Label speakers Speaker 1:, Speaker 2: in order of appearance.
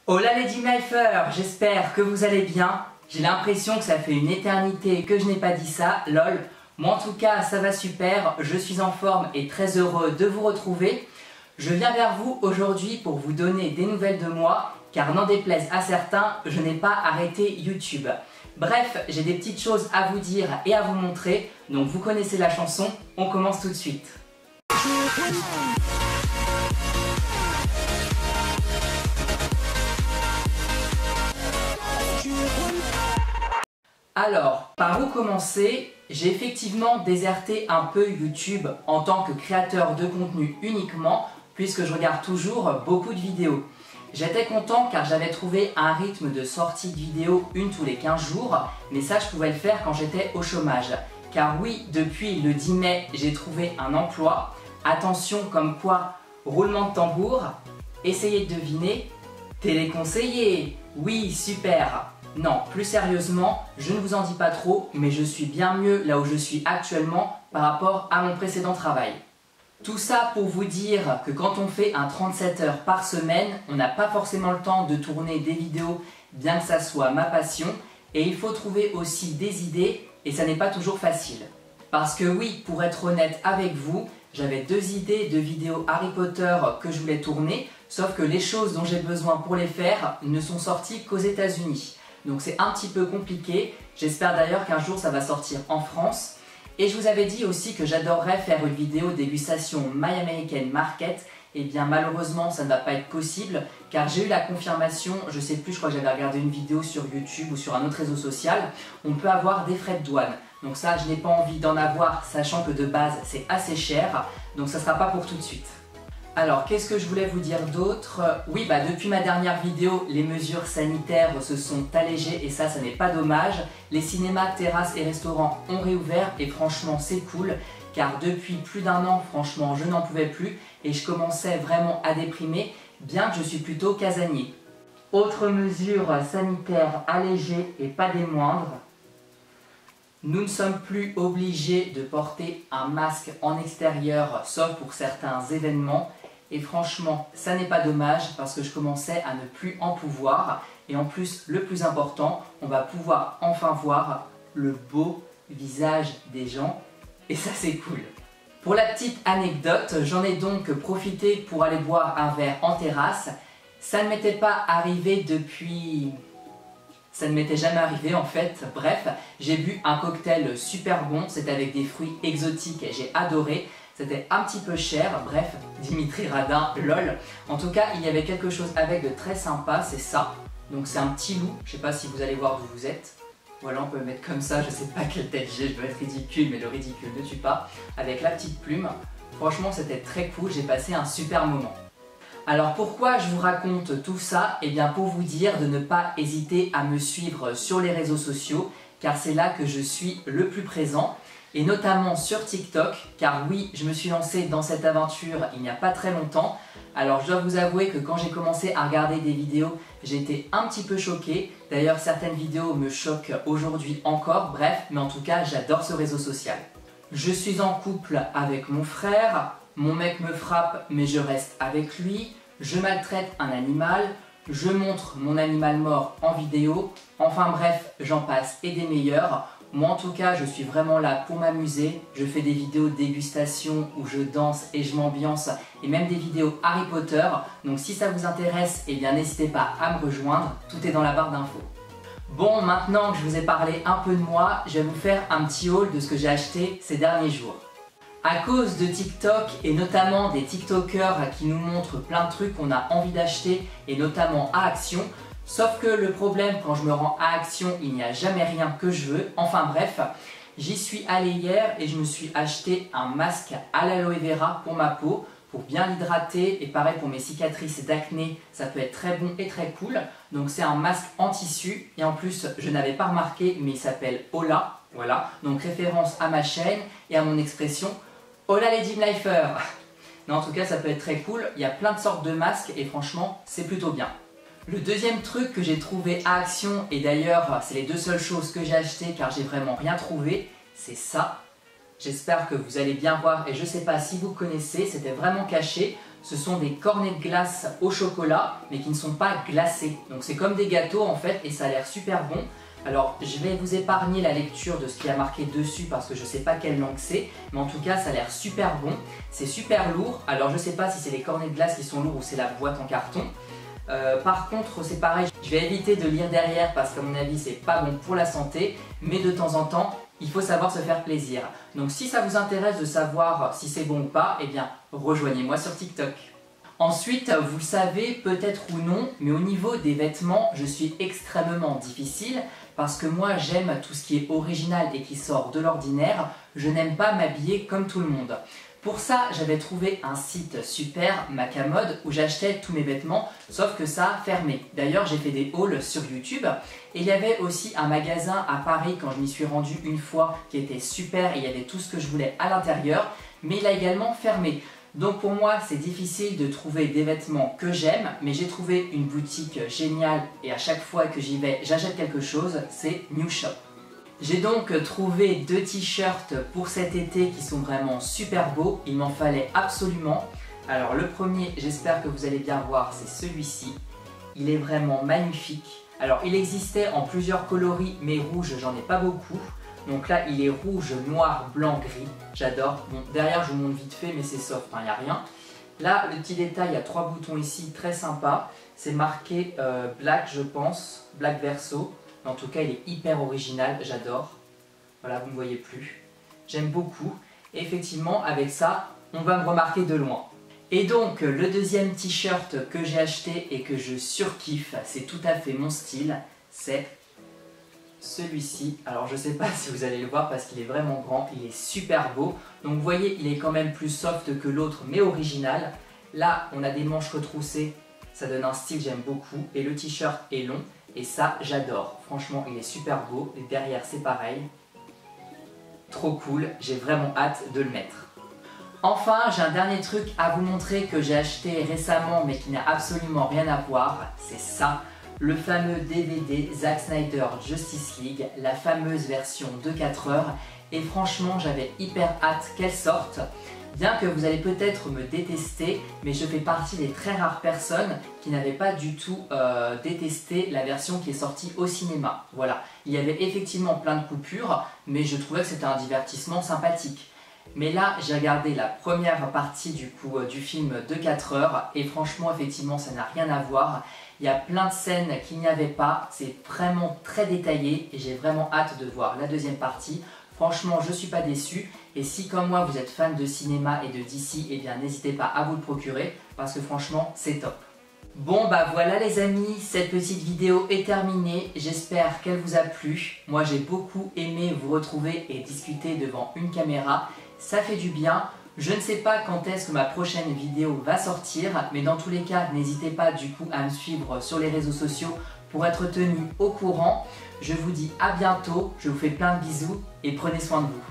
Speaker 1: Hola les Gymlifers, j'espère que vous allez bien. J'ai l'impression que ça fait une éternité que je n'ai pas dit ça, lol. Moi en tout cas ça va super, je suis en forme et très heureux de vous retrouver. Je viens vers vous aujourd'hui pour vous donner des nouvelles de moi, car n'en déplaise à certains, je n'ai pas arrêté YouTube. Bref, j'ai des petites choses à vous dire et à vous montrer, donc vous connaissez la chanson, on commence tout de suite. Alors, par où commencer? J'ai effectivement déserté un peu YouTube en tant que créateur de contenu uniquement, puisque je regarde toujours beaucoup de vidéos. J'étais content car j'avais trouvé un rythme de sortie de vidéos une tous les 15 jours, mais ça je pouvais le faire quand j'étais au chômage. Car oui, depuis le 10 mai, j'ai trouvé un emploi. Attention comme quoi, roulement de tambour, essayez de deviner, téléconseiller. Oui, super. Non, plus sérieusement, je ne vous en dis pas trop, mais je suis bien mieux là où je suis actuellement par rapport à mon précédent travail. Tout ça pour vous dire que quand on fait un 37 heures par semaine, on n'a pas forcément le temps de tourner des vidéos, bien que ça soit ma passion, et il faut trouver aussi des idées, et ça n'est pas toujours facile. Parce que oui, pour être honnête avec vous, j'avais 2 idées de vidéos Harry Potter que je voulais tourner, sauf que les choses dont j'ai besoin pour les faire ne sont sorties qu'aux États-Unis. Donc c'est un petit peu compliqué, j'espère d'ailleurs qu'un jour ça va sortir en France. Et je vous avais dit aussi que j'adorerais faire une vidéo dégustation My American Market. Et bien malheureusement ça ne va pas être possible car j'ai eu la confirmation, je sais plus, je crois que j'avais regardé une vidéo sur YouTube ou sur un autre réseau social, on peut avoir des frais de douane. Donc ça je n'ai pas envie d'en avoir sachant que de base c'est assez cher, donc ça ne sera pas pour tout de suite. Alors, qu'est-ce que je voulais vous dire d'autre? Oui, depuis ma dernière vidéo, les mesures sanitaires se sont allégées et ça n'est pas dommage. Les cinémas, terrasses et restaurants ont réouvert et franchement c'est cool car depuis plus d'1 an, franchement, je n'en pouvais plus et je commençais vraiment à déprimer, bien que je suis plutôt casanier. Autre mesure sanitaire allégée et pas des moindres. Nous ne sommes plus obligés de porter un masque en extérieur, sauf pour certains événements. Et franchement, ça n'est pas dommage parce que je commençais à ne plus en pouvoir. Et en plus, le plus important, on va pouvoir enfin voir le beau visage des gens. Et ça, c'est cool. Pour la petite anecdote, j'en ai donc profité pour aller boire un verre en terrasse. Ça ne m'était pas arrivé depuis... Ça ne m'était jamais arrivé en fait. Bref, j'ai bu un cocktail super bon. C'était avec des fruits exotiques et j'ai adoré. C'était un petit peu cher, bref, Dimitri Radin, lol. En tout cas, il y avait quelque chose avec de très sympa, c'est ça. Donc c'est un petit loup, je sais pas si vous allez voir d'où vous êtes. Voilà, on peut le mettre comme ça, je sais pas quelle tête j'ai, je dois être ridicule, mais le ridicule ne tue pas. Avec la petite plume, franchement c'était très cool, j'ai passé un super moment. Alors pourquoi je vous raconte tout ça? Eh bien pour vous dire de ne pas hésiter à me suivre sur les réseaux sociaux, car c'est là que je suis le plus présent. Et notamment sur TikTok, car oui, je me suis lancé dans cette aventure il n'y a pas très longtemps. Alors je dois vous avouer que quand j'ai commencé à regarder des vidéos, j'étais un petit peu choqué. D'ailleurs certaines vidéos me choquent aujourd'hui encore, bref, mais en tout cas j'adore ce réseau social. Je suis en couple avec mon frère, mon mec me frappe mais je reste avec lui, je maltraite un animal, je montre mon animal mort en vidéo, enfin bref, j'en passe et des meilleurs. Moi en tout cas je suis vraiment là pour m'amuser, je fais des vidéos de dégustation où je danse et je m'ambiance et même des vidéos Harry Potter, donc si ça vous intéresse, eh bien n'hésitez pas à me rejoindre, tout est dans la barre d'infos. Bon, maintenant que je vous ai parlé un peu de moi, je vais vous faire un petit haul de ce que j'ai acheté ces derniers jours. À cause de TikTok et notamment des TikTokers qui nous montrent plein de trucs qu'on a envie d'acheter et notamment à Action, sauf que le problème, quand je me rends à Action, il n'y a jamais rien que je veux. Enfin bref, j'y suis allé hier et je me suis acheté un masque à l'aloe vera pour ma peau, pour bien l'hydrater et pareil pour mes cicatrices d'acné, ça peut être très bon et très cool. Donc c'est un masque en tissu et en plus, je n'avais pas remarqué, mais il s'appelle Hola. Voilà, donc référence à ma chaîne et à mon expression Hola les Gymlifers. Non, en tout cas, ça peut être très cool. Il y a plein de sortes de masques et franchement, c'est plutôt bien. Le deuxième truc que j'ai trouvé à Action, et d'ailleurs c'est les 2 seules choses que j'ai achetées car j'ai vraiment rien trouvé, c'est ça. J'espère que vous allez bien voir et je sais pas si vous connaissez, c'était vraiment caché. Ce sont des cornets de glace au chocolat, mais qui ne sont pas glacés. Donc c'est comme des gâteaux en fait, et ça a l'air super bon. Alors je vais vous épargner la lecture de ce qui a marqué dessus parce que je ne sais pas quelle langue c'est, mais en tout cas ça a l'air super bon, c'est super lourd. Alors je ne sais pas si c'est les cornets de glace qui sont lourds ou c'est la boîte en carton. Par contre c'est pareil, je vais éviter de lire derrière parce qu'à mon avis c'est pas bon pour la santé, mais de temps en temps il faut savoir se faire plaisir. Donc si ça vous intéresse de savoir si c'est bon ou pas, eh bien rejoignez-moi sur TikTok. Ensuite, vous le savez peut-être ou non, mais au niveau des vêtements, je suis extrêmement difficile parce que moi j'aime tout ce qui est original et qui sort de l'ordinaire. Je n'aime pas m'habiller comme tout le monde. Pour ça, j'avais trouvé un site super, Macamode, où j'achetais tous mes vêtements, sauf que ça a fermé. D'ailleurs, j'ai fait des hauls sur YouTube. Et il y avait aussi un magasin à Paris quand je m'y suis rendu une fois, qui était super et il y avait tout ce que je voulais à l'intérieur, mais il a également fermé. Donc pour moi, c'est difficile de trouver des vêtements que j'aime, mais j'ai trouvé une boutique géniale et à chaque fois que j'y vais, j'achète quelque chose, c'est New Shop. J'ai donc trouvé 2 t-shirts pour cet été qui sont vraiment super beaux, il m'en fallait absolument. Alors le premier, j'espère que vous allez bien voir, c'est celui-ci. Il est vraiment magnifique. Alors il existait en plusieurs coloris, mais rouge, j'en ai pas beaucoup. Donc là, il est rouge, noir, blanc, gris. J'adore. Bon, derrière, je vous montre vite fait, mais c'est soft, il n'y a rien. Là, le petit détail, il y a 3 boutons ici, très sympa. C'est marqué Black, je pense, Black Verso. Mais en tout cas, il est hyper original, j'adore. Voilà, vous ne me voyez plus. J'aime beaucoup. Et effectivement, avec ça, on va me remarquer de loin. Et donc, le deuxième t-shirt que j'ai acheté et que je surkiffe, c'est tout à fait mon style, c'est celui-ci. Alors je sais pas si vous allez le voir parce qu'il est vraiment grand, il est super beau. Donc vous voyez, il est quand même plus soft que l'autre mais original. Là on a des manches retroussées, ça donne un style j'aime beaucoup. Et le t-shirt est long et ça j'adore. Franchement il est super beau et derrière c'est pareil. Trop cool, j'ai vraiment hâte de le mettre. Enfin j'ai un dernier truc à vous montrer que j'ai acheté récemment mais qui n'a absolument rien à voir, c'est ça. Le fameux DVD Zack Snyder Justice League, la fameuse version de 4 heures. Et franchement, j'avais hyper hâte qu'elle sorte. Bien que vous allez peut-être me détester, mais je fais partie des très rares personnes qui n'avaient pas du tout détesté la version qui est sortie au cinéma. Voilà, il y avait effectivement plein de coupures, mais je trouvais que c'était un divertissement sympathique. Mais là, j'ai regardé la première partie du film de 4 heures et franchement, effectivement, ça n'a rien à voir. Il y a plein de scènes qu'il n'y avait pas, c'est vraiment très détaillé et j'ai vraiment hâte de voir la deuxième partie. Franchement, je ne suis pas déçu et si comme moi vous êtes fan de cinéma et de DC, eh bien n'hésitez pas à vous le procurer parce que franchement, c'est top. Bon bah voilà les amis, cette petite vidéo est terminée, j'espère qu'elle vous a plu. Moi j'ai beaucoup aimé vous retrouver et discuter devant une caméra, ça fait du bien. Je ne sais pas quand est-ce que ma prochaine vidéo va sortir, mais dans tous les cas, n'hésitez pas du coup à me suivre sur les réseaux sociaux pour être tenu au courant. Je vous dis à bientôt, je vous fais plein de bisous et prenez soin de vous.